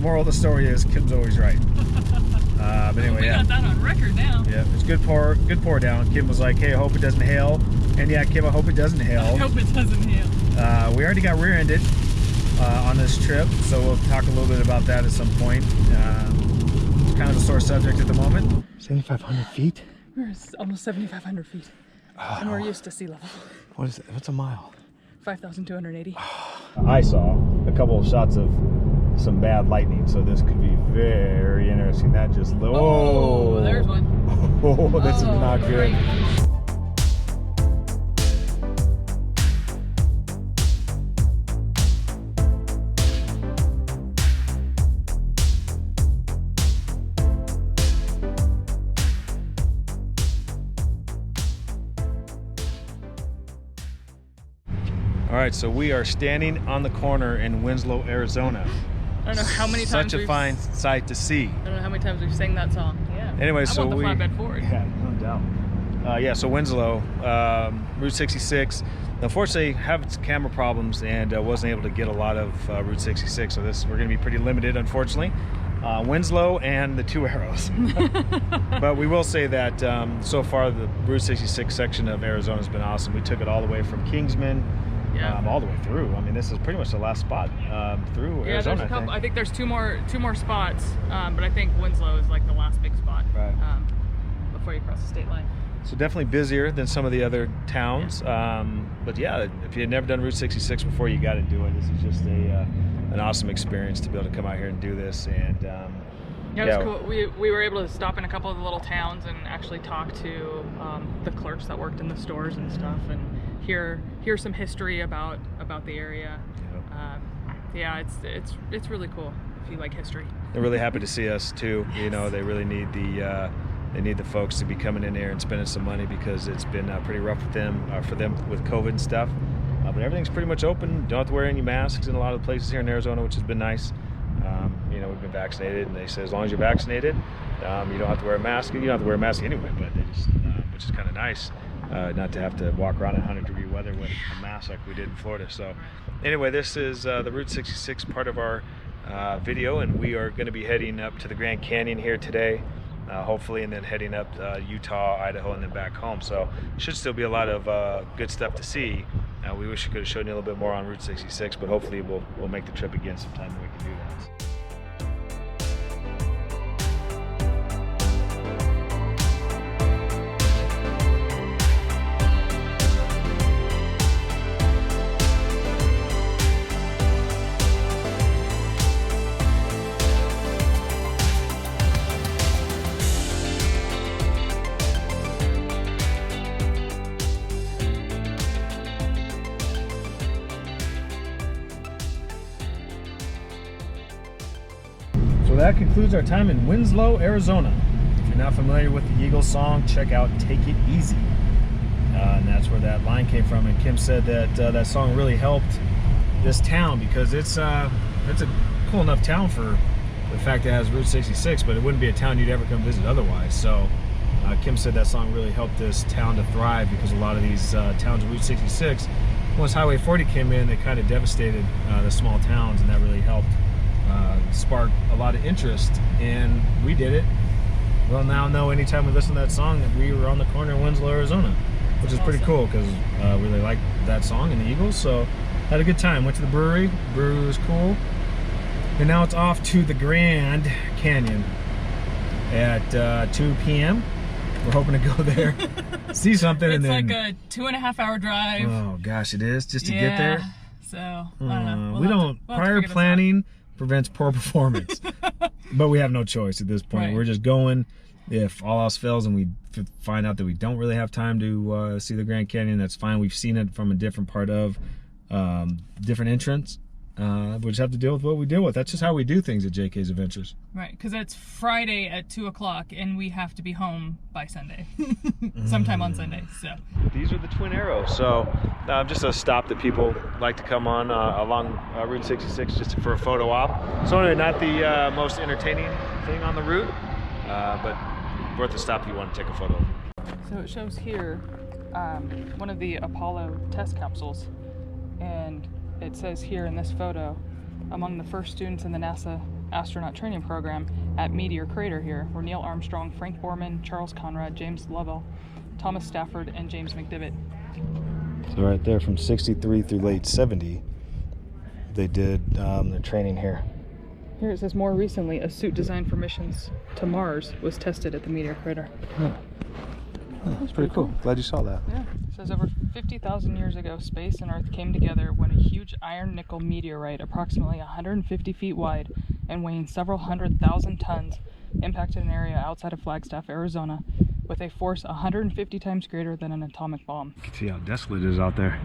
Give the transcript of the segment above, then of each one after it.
moral of the story is Kim's always right. But anyway, we got that on record now. Yeah, it's good pour down. Kim was like, hey, I hope it doesn't hail. And yeah, Kim, I hope it doesn't hail. I hope it doesn't hail. We already got rear-ended on this trip, so we'll talk a little bit about that at some point. It's kind of a sore subject at the moment. 7,500 feet? We're almost 7,500 feet. And we're used to sea level. What is it? What's a mile? 5,280. I saw a couple of shots of some bad lightning, so this could be very interesting. That just... Oh, there's one. Oh, this is not good. All right, so we are standing on the corner in Winslow, Arizona. I don't know how many times Such a fine sight to see. I don't know how many times we've sang that song. Yeah. Anyway, so I want the flatbed forward. Yeah, no doubt. Yeah, so Winslow, Route 66. Unfortunately, have its camera problems and wasn't able to get a lot of Route 66. So we're going to be pretty limited, unfortunately. Winslow and the two arrows. But we will say that so far the Route 66 section of Arizona has been awesome. We took it all the way from Kingsman. Yeah. All the way through. I mean, this is pretty much the last spot through Arizona. There's a couple. I think there's two more spots, but I think Winslow is like the last big spot before you cross the state line. So definitely busier than some of the other towns. Yeah. But yeah, if you had never done Route 66 before, you got to do it. This is just an awesome experience to be able to come out here and do this. And yeah, it was cool. We were able to stop in a couple of the little towns and actually talk to the clerks that worked in the stores and stuff, and hear some history about the area. Yeah, it's really cool if you like history. They're really happy to see us too. Yes. You know, they really need the folks to be coming in here and spending some money because it's been pretty rough with them for them with COVID and stuff. But everything's pretty much open. Don't have to wear any masks in a lot of the places here in Arizona, which has been nice. You know, we've been vaccinated, and they say as long as you're vaccinated, you don't have to wear a mask. You don't have to wear a mask anyway, but they just, which is kind of nice. Not to have to walk around in 100-degree weather with a mask like we did in Florida. So anyway, this is the Route 66 part of our video, and we are going to be heading up to the Grand Canyon here today, hopefully, and then heading up Utah, Idaho, and then back home. So should still be a lot of good stuff to see. We wish we could have shown you a little bit more on Route 66, but hopefully we'll make the trip again sometime and we can do that. So that concludes our time in Winslow, Arizona. If you're not familiar with the Eagles song, check out Take It Easy. And that's where that line came from. And Kim said that that song really helped this town because it's a cool enough town for the fact that it has Route 66, but it wouldn't be a town you'd ever come visit otherwise. So Kim said that song really helped this town to thrive because a lot of these towns of Route 66, once Highway 40 came in, they kind of devastated the small towns, and that really helped sparked a lot of interest, and we did it. We'll now know anytime we listen to that song that we were on the corner of Winslow, Arizona, which is pretty cool because we really liked that song and the Eagles, so had a good time. Went to the brewery. The brewery was cool. And now it's off to the Grand Canyon at 2 p.m. We're hoping to go there, see something, and then... It's like a 2.5-hour drive. Oh gosh, it is, just to get there? So, I don't know. We don't... Prior planning prevents poor performance. But we have no choice at this point. Right. We're just going. If all else fails and we find out that we don't really have time to see the Grand Canyon, that's fine. We've seen it from a different part of different entrance. We just have to deal with what we deal with. That's just how we do things at JK's Adventures. Right, because it's Friday at 2 o'clock and we have to be home by Sunday. Sometime on Sunday, so. These are the Twin Arrows. So just a stop that people like to come on along Route 66 just for a photo op. So anyway, not the most entertaining thing on the route, but worth a stop if you want to take a photo. So it shows here one of the Apollo test capsules, and it says here in this photo, among the first students in the NASA astronaut training program at Meteor Crater here, where Neil Armstrong, Frank Borman, Charles Conrad, James Lovell, Thomas Stafford, and James McDivitt. So right there from 63 through late 70, they did their training here. Here it says, more recently, a suit designed for missions to Mars was tested at the Meteor Crater. Oh, that's pretty cool. Glad you saw that. Yeah. It says over 50,000 years ago, space and Earth came together when a huge iron-nickel meteorite, approximately 150 feet wide and weighing several 100,000 tons, impacted an area outside of Flagstaff, Arizona, with a force 150 times greater than an atomic bomb. You can see how desolate it is out there.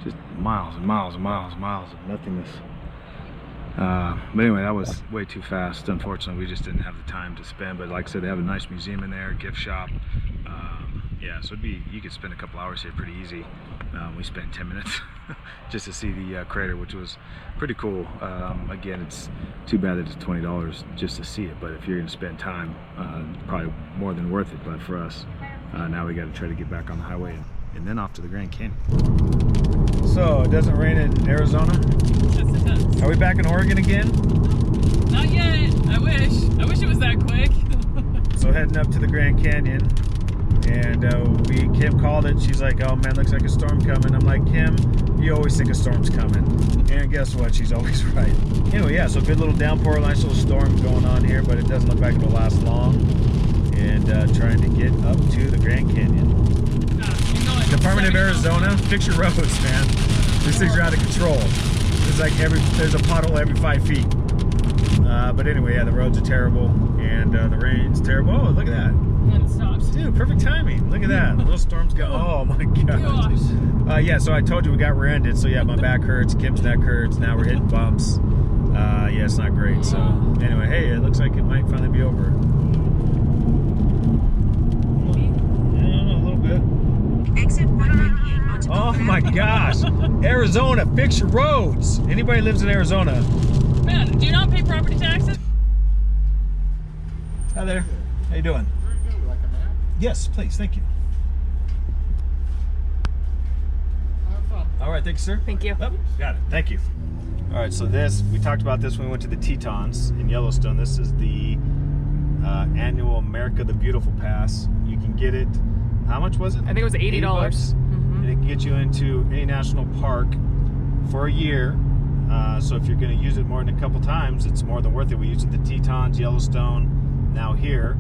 Just miles and miles and miles and miles of nothingness. But anyway, that was way too fast. Unfortunately, we just didn't have the time to spend. But like I said, they have a nice museum in there, gift shop. Yeah, so you could spend a couple hours here pretty easy. We spent 10 minutes just to see the crater, which was pretty cool. Again, it's too bad that it's $20 just to see it. But if you're going to spend time, probably more than worth it. But for us, now we got to try to get back on the highway and then off to the Grand Canyon. So it doesn't rain in Arizona? Yes, it does. Are we back in Oregon again? Not yet. I wish it was that quick. So heading up to the Grand Canyon, and Kim called it. She's like, oh man, looks like a storm coming. I'm like, Kim, you always think a storm's coming. And guess what? She's always right. Anyway, yeah, so good little downpour, nice little storm going on here, but it doesn't look like it'll last long. And trying to get up to the Grand Canyon. Department of Arizona, fix your roads, man. These things are out of control. It's like there's a puddle every 5 feet. But anyway, yeah, the roads are terrible, and the rain's terrible. Oh, look at that. And it stops. Dude, perfect timing. Look at that. The little storm's going. Oh my gosh. Yeah, so I told you we got rear-ended. So yeah, my back hurts, Kim's neck hurts. Now we're hitting bumps. Yeah, it's not great. So anyway, hey, it looks like it might finally be over. Yeah, a little bit. Exit 198 onto Oh my gosh. Arizona, fix your roads. Anybody lives in Arizona? Man, do you not pay property taxes? Hi there. How you doing? Very good. Like a map? Yes, please. Thank you. Have fun. All right, thanks, sir. Thank you. Oh, got it. Thank you. All right, so we talked about this when we went to the Tetons in Yellowstone. This is the annual America the Beautiful Pass. You can get it. How much was it? I think it was $80. $80. And it can get you into any national park for a year. So if you're going to use it more than a couple times, it's more than worth it. We used it at the Tetons, Yellowstone, now here.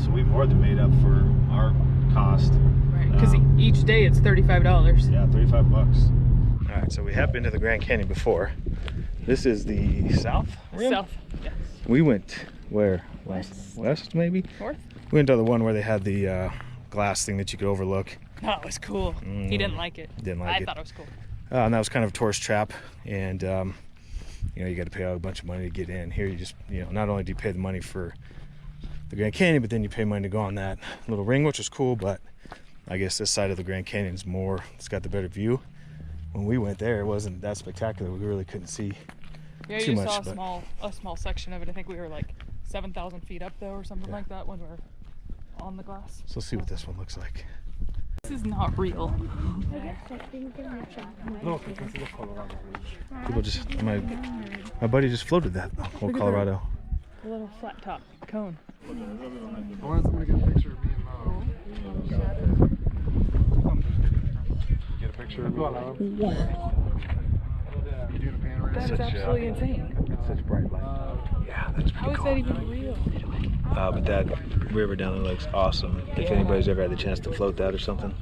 So we more than made up for our cost. Right, because each day it's $35. Yeah, 35 bucks. All right, so we have been to the Grand Canyon before. This is the south rim? South, yes. We went where? West maybe? North? We went to the one where they had the glass thing that you could overlook. That was cool. He didn't like it. Didn't like it. I thought it was cool. And that was kind of a tourist trap, and you got to pay out a bunch of money to get in. Here you just, not only do you pay the money for the Grand Canyon, but then you pay money to go on that little ring, which is cool, but I guess this side of the Grand Canyon is it's got the better view. When we went there, it wasn't that spectacular. We really couldn't see too much. Yeah, you saw a small section of it. I think we were like 7,000 feet up though, or something like that when we were on the glass. So let's see what this one looks like. This is not real. People just, my buddy just floated that whole Look at Colorado. A little flat top cone. I wanted somebody to get a picture of me and Mom. Get a picture of me. Doing a panorama. That is absolutely insane. Such bright light. Yeah, that's pretty How is cool. that even real? But that river down there looks awesome. If anybody's ever had the chance to float that or something,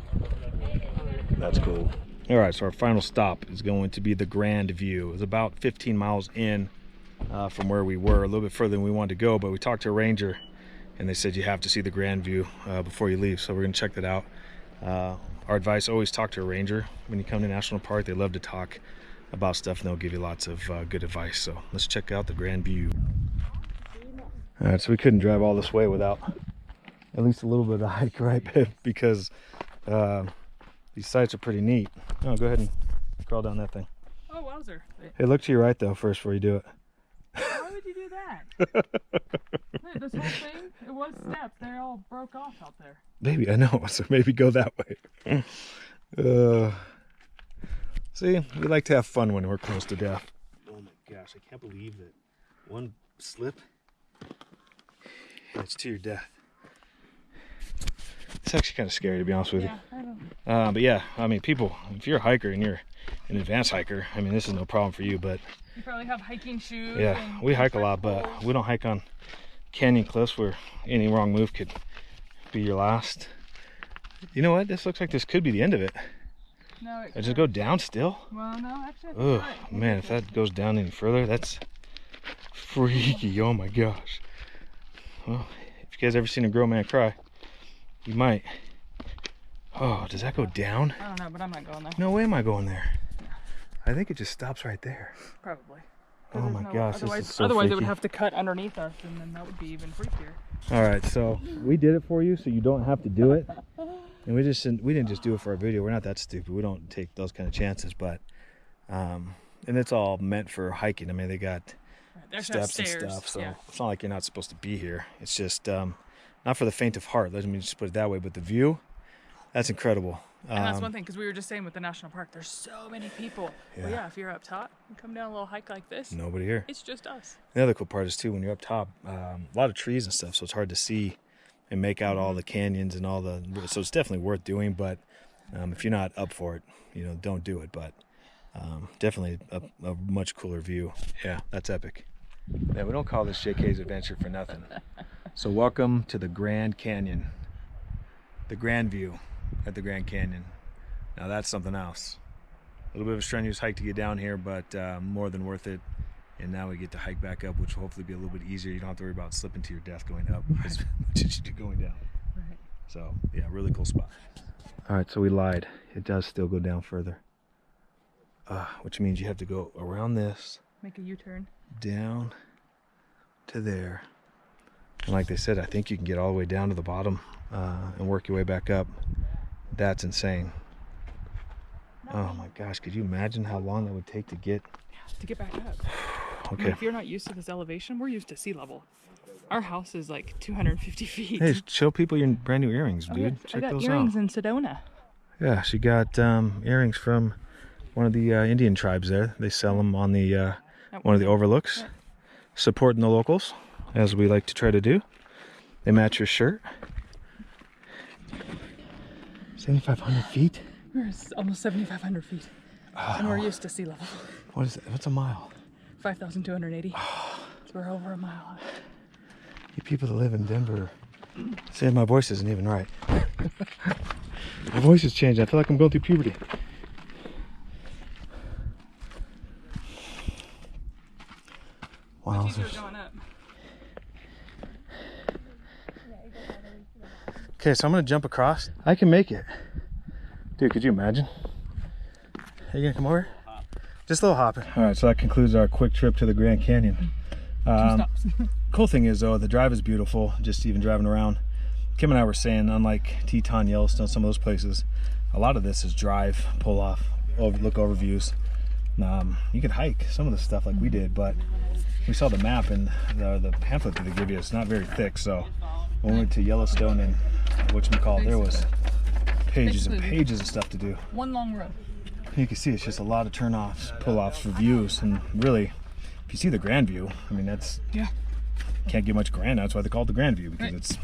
that's cool. All right, so our final stop is going to be the Grand View. It was about 15 miles in from where we were, a little bit further than we wanted to go, but we talked to a ranger and they said you have to see the Grand View before you leave, so we're gonna check that out. Our advice, always talk to a ranger when you come to National Park. They love to talk about stuff and they'll give you lots of good advice. So let's check out the Grand View. All right, so we couldn't drive all this way without at least a little bit of hike, right, babe? Because these sites are pretty neat. Oh, go ahead and crawl down that thing. Oh, wowzer. Hey, look to your right though first before you do it. Why would you do that? Wait, this whole thing, it was steps. They all broke off out there. Maybe, I know, so maybe go that way. See, we like to have fun when we're close to death. Oh my gosh, I can't believe that one slip. And it's to your death. It's actually kind of scary, to be honest with you. I know. But yeah, I mean, people, if you're a hiker and you're an advanced hiker, I mean, this is no problem for you, but you probably have hiking shoes. yeah, we hike a lot, but we don't hike on canyon cliffs where any wrong move could be your last. You know what? This looks like this could be the end of it. No, it just go down still? Well, no, actually. Oh, man, if that goes down any further, that's freaky. Oh my gosh. Well, if you guys ever seen a grown man cry, you might. Oh, does that go down? I don't know, but I'm not going there. No way am I going there. I think it just stops right there. Probably. Oh my gosh, this is so otherwise freaky. it would have to cut underneath us, and then that would be even freakier. All right, so we did it for you, so you don't have to do it. And we didn't just do it for our video. We're not that stupid. We don't take those kind of chances, but and it's all meant for hiking. I mean, they got steps and stuff, so it's not like you're not supposed to be here. It's just not for the faint of heart. Let me just put it that way. But the view, that's incredible. And that's one thing, because we were just saying with the national park, there's so many people. Yeah. But yeah, if you're up top and come down a little hike like this, nobody here. It's just us. The other cool part is too, when you're up top, a lot of trees and stuff, so it's hard to see and make out all the canyons and all the. So it's definitely worth doing. But if you're not up for it, you know, don't do it. But definitely a much cooler view. Yeah, that's epic. Yeah, we don't call this JK's Adventure for nothing. So welcome to the Grand Canyon, the Grand View at the Grand Canyon. Now that's something else. A little bit of a strenuous hike to get down here, but more than worth it. And now we get to hike back up, which will hopefully be a little bit easier. You don't have to worry about slipping to your death going up as much as you do going down. Right. So yeah, really cool spot. All right, so we lied. It does still go down further, which means you have to go around this, make a U-turn, down to there. And like they said, I think you can get all the way down to the bottom and work your way back up. That's insane. Oh my gosh, could you imagine how long that would take to get back up? Okay. I mean, if you're not used to this elevation, we're used to sea level. Our house is like 250 feet. Hey, show people your brand new earrings, dude. Yeah. Check I got those earrings out. in Sedona. Yeah, she got earrings from one of the Indian tribes there. They sell them on the one of the overlooks. Right. Supporting the locals, as we like to try to do. They match your shirt. 7,500 feet? We're almost 7,500 feet. And we're used to sea level. What is it? What's a mile? 5,280. So we're over a mile. You people that live in Denver, say my voice isn't even right. My voice has changed. I feel like I'm going through puberty. Wow. Going up. Okay, so I'm gonna jump across. I can make it. Dude, could you imagine? Are you gonna come over? Just a little hopping. All right, so that concludes our quick trip to the Grand Canyon. Cool thing is though, the drive is beautiful, just even driving around. Kim and I were saying, unlike Teton, Yellowstone, some of those places, a lot of this is drive, pull off, look overviews. You can hike some of the stuff like we did, but we saw the map and the pamphlet that they give you is not very thick, so when we went to Yellowstone and whatchamacallit, there was pages and pages of stuff to do. One long road. You can see it's just a lot of turn-offs, pull-offs for views, and really, if you see the Grand View, I mean, that's, can't get much grand. That's why they call it the Grand View, because it's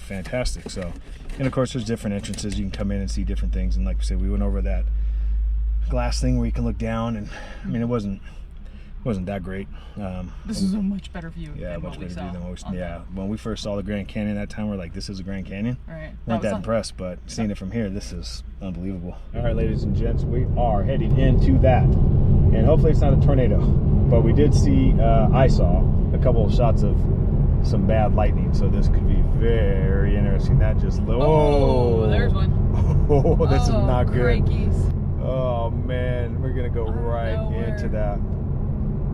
fantastic. So, and of course, there's different entrances. You can come in and see different things, and like we said, we went over that glass thing where you can look down, and I mean, it wasn't that great. This is a much better view. Yeah, much better view than what we. Yeah, when we first saw the Grand Canyon that time, we're like, "This is a Grand Canyon." Right. We weren't that impressed, but seeing it from here, this is unbelievable. All right, ladies and gents, we are heading into that, and hopefully it's not a tornado. But we did see, I saw a couple of shots of some bad lightning, so this could be very interesting. That just oh, there's one. Oh, this is not good. Crankies. Oh man, we're gonna go right into that.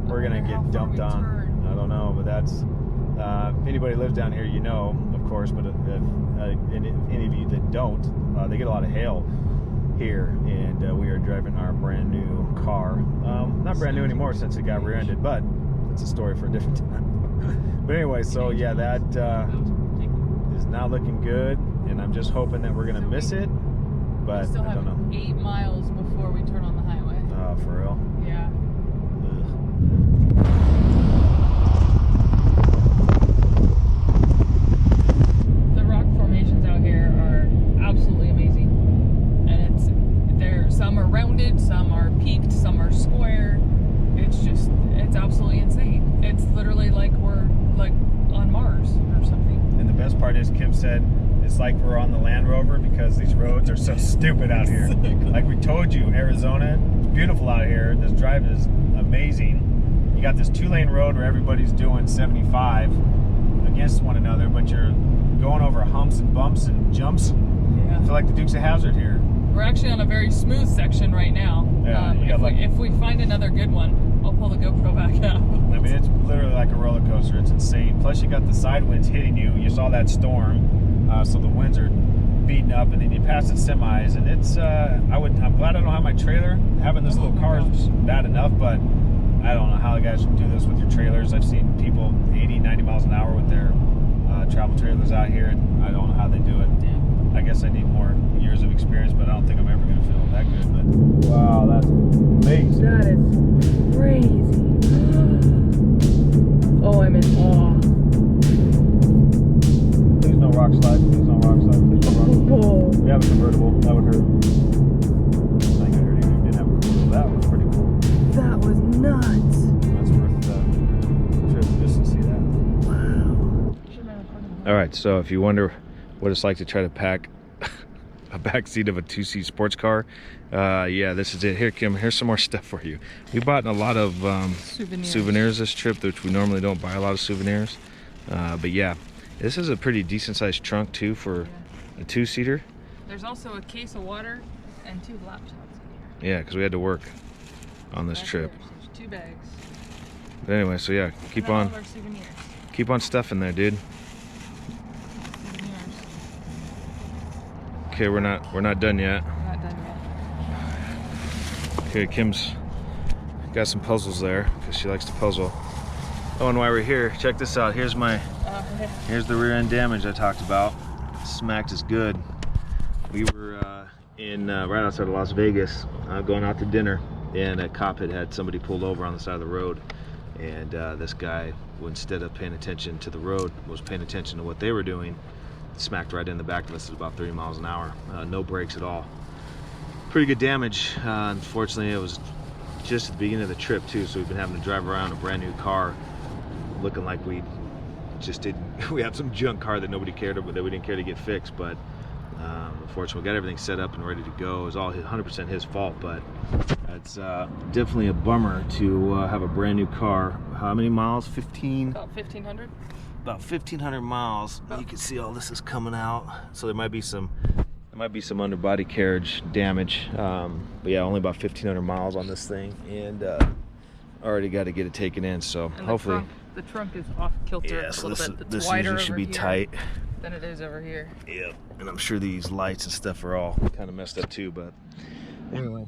We're gonna get dumped on. I don't know, but that's if anybody lives down here, you know, of course. But if any of you that don't, they get a lot of hail here, and we are driving our brand new car. Not brand new anymore since it got rear-ended, but it's a story for a different time. But anyway, so yeah, that is not looking good, and I'm just hoping that we're gonna miss it. But we still have I don't know. 8 miles before we turn on the highway. Oh, for real? Yeah. said, it's like we're on the Land Rover because these roads are so stupid out here. Like we told you, Arizona, it's beautiful out here. This drive is amazing. You got this 2-lane road where everybody's doing 75 against one another, but you're going over humps and bumps and jumps. Yeah. I feel like the Dukes of Hazzard here. We're actually on a very smooth section right now. Yeah, if we find another good one, I'll pull the GoPro back out. I mean, it's literally like a roller coaster. It's insane. Plus, you got the side winds hitting you. You saw that storm, so the winds are beating up, and then you pass the semis, and it's. I'm glad I don't have my trailer. Having this little car is bad enough, but I don't know how the guys do this with your trailers. I've seen people 80, 90 miles an hour with their travel trailers out here, and I don't know how they do it. Yeah. I guess I need more years of experience, but I don't think I'm ever going to feel that good. But wow, that's amazing. That is crazy. Oh, I'm in awe. Please no rock slide. Please no rock slide. Please no rock slide. Oh. We have a convertible. That would hurt. I think it hurt even if we didn't have a convertible. That was pretty cool. That was nuts. That's worth the trip just to see that. Wow. All right, so if you wonder what it's like to try to pack a back seat of a 2-seat sports car, yeah, this is it. Here, Kim, here's some more stuff for you. We bought a lot of souvenirs this trip, which we normally don't buy a lot of souvenirs. But yeah, this is a pretty decent sized trunk too for a 2-seater. There's also a case of water and 2 laptops in Yeah, because we had to work on this trip. There's 2 bags. But anyway, so yeah, keep And then on all of our souvenirs. keep on stuffing there, dude. Souvenirs. Okay, we're not done yet. We're not done yet. Okay, Kim's got some puzzles there because she likes to puzzle. Oh, and while we're here, check this out. Here's the rear end damage I talked about. Smacked is good. We were right outside of Las Vegas, going out to dinner, and a cop had somebody pulled over on the side of the road, and this guy, instead of paying attention to the road, was paying attention to what they were doing. Smacked right in the back of us at about 30 miles an hour. No brakes at all. Pretty good damage. Unfortunately, it was just at the beginning of the trip too, so we've been having to drive around a brand new car looking like we just didn't. We had some junk car that nobody cared about, that we didn't care to get fixed, but unfortunately we got everything set up and ready to go. It was all 100% his fault, but it's definitely a bummer to have a brand new car. How many miles? 15? About 1,500. About 1,500 miles. You can see all this is coming out, so there might be some underbody carriage damage, but yeah, only about 1,500 miles on this thing, and already got to get it taken in, so And hopefully the trunk is off kilter yeah, so a little bit. It's this wider usually should be over here tight. than it is over here. Yep, and I'm sure these lights and stuff are all kind of messed up too, but anyway,